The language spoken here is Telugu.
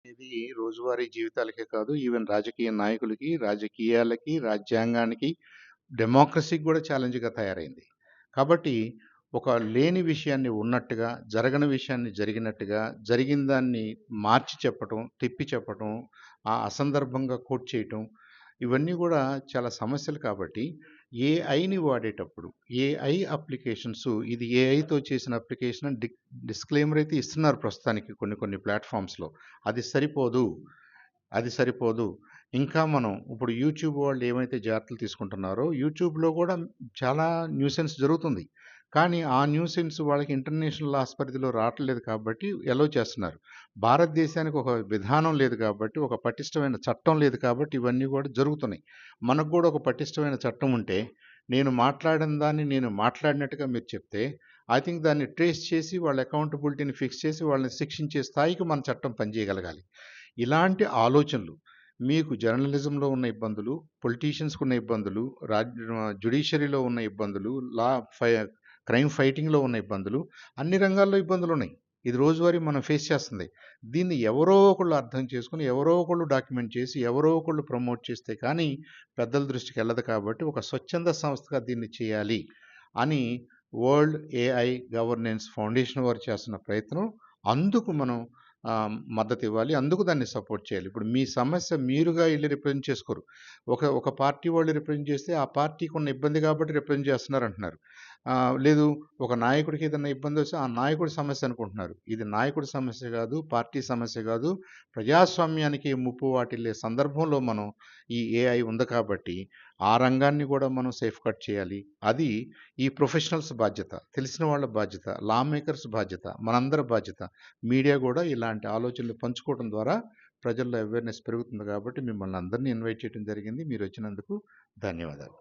ఇది రోజువారీ జీవితాలకే కాదు, ఈవెన్ రాజకీయ నాయకులకి, రాజకీయాలకి, రాజ్యాంగానికి, డెమోక్రసీకి గూడా ఛాలెంజ్‌గా తయారైంది. కాబట్టి ఒక లేని విషయాన్ని ఉన్నట్టుగా, జరగని విషయాన్ని జరిగినట్టుగా, జరిగిన దాన్ని మార్చి చెప్పటం, తిప్పి చెప్పటం, అసందర్భంగా కోట్ చేయటం, ఇవన్నీ గూడా చాలా సమస్యలు కాబట్టి, ఏఐని వాడేటప్పుడు, ఏఐ అప్లికేషన్స్ ఇది ఏఐతో చేసిన అప్లికేషన్ అని డిస్క్లైమర్ అయితే ఇస్తున్నారు ప్రస్తుతానికి కొన్ని కొన్ని ప్లాట్‌ఫార్మ్స్‌లో. అది సరిపోదు. అది సరిపోదు. ఇంకా మనం ఇప్పుడు యూట్యూబ్ వాళ్ళు ఏమైతే జాగ్రత్తలు తీసుకుంటున్నారో, యూట్యూబ్‌లో గూడా చాలా న్యూసెన్స్ జరుగుతుంది. కానీ ఆ న్యూసెన్స్ వాళ్ళకి ఇంటర్నేషనల్ లాస్ పరిధిలో రావట్లేదు కాబట్టి ఎలో చేస్తున్నారు. భారతదేశానికి ఒక విధానం లేదు కాబట్టి, ఒక పటిష్టమైన చట్టం లేదు కాబట్టి ఇవన్నీ గూడా జరుగుతున్నాయి. మనకు గూడా ఒక పటిష్టమైన చట్టం ఉంటే, నేను మాట్లాడిన దాన్ని నేను మాట్లాడినట్టుగా మీరు చెప్తే, ఐ థింక్ దాన్ని ట్రేస్ చేసి వాళ్ళ అకౌంటబిలిటీని ఫిక్స్ చేసి వాళ్ళని శిక్షించే స్థాయికి మన చట్టం పనిచేయగలగాలి. ఇలాంటి ఆలోచనలు మీకు జర్నలిజంలో ఉన్న ఇబ్బందులు, పొలిటీషియన్స్‌కి ఉన్న ఇబ్బందులు, జ్యుడిషియరీలో ఉన్న ఇబ్బందులు, లా ఫై క్రైమ్ ఫైటింగ్‌లో ఉన్న ఇబ్బందులు, అన్ని రంగాల్లో ఇబ్బందులున్నాయి. ఇది రోజువారీ మనం ఫేస్ చేస్తుంది. దీన్ని ఎవరో ఒకళ్ళు అర్థం చేసుకొని, ఎవరో ఒకళ్ళు డాక్యుమెంట్ చేసి, ఎవరో ఒకళ్ళు ప్రమోట్ చేస్తే కానీ పెద్దల దృష్టికెళ్ళదు కాబట్టి, ఒక స్వచ్ఛంద సంస్థగా దీన్ని చేయాలి అని వరల్డ్ ఏఐ గవర్నెన్స్ ఫౌండేషన్ వారు చేస్తున్న ప్రయత్నం. అందుకు మనం మద్దతివ్వాలి. అందుకు దాన్ని సపోర్ట్ చేయాలి. ఇప్పుడు మీ సమస్య మీరుగా ఎళ్లి రిప్రజెంట్ చేసుకోరు. ఒక పార్టీ వాళ్ళు రిప్రజెంట్ చేస్తే, ఆ పార్టీకి ఉన్న ఇబ్బంది కాబట్టి రిప్రజెంట్ చేస్తున్నారంటున్నారు. లేదు ఒక నాయకుడికి ఏదన్నా ఇబ్బందొస్తే, ఆ నాయకుడి సమస్య అనుకుంటున్నారు. ఇది నాయకుడి సమస్య గాదు, పార్టీ సమస్య గాదు. ప్రజాస్వామ్యానికి ముప్పు వాటిల్లే సందర్భంలో మనం ఈ ఏఐ ఉంది కాబట్టి, ఆ రంగాన్ని గూడా మనం సేఫ్‌గార్డ్ చేయాలి. అది ఈ ప్రొఫెషనల్స్ బాధ్యత. తెలిసిన వాళ్ళ బాధ్యత. లా మేకర్స్ బాధ్యత. మనందరి బాధ్యత. మీడియా గూడా ఇలాంటి ఆలోచనలు పంచుకోవడం ద్వారా ప్రజల్లో అవేర్‌నెస్ పెరుగుతుంది కాబట్టి మిమ్మల్ని అందరిని ఇన్వైట్ చేయడం జరిగింది. మీరొచ్చినందుకు ధన్యవాదాలు.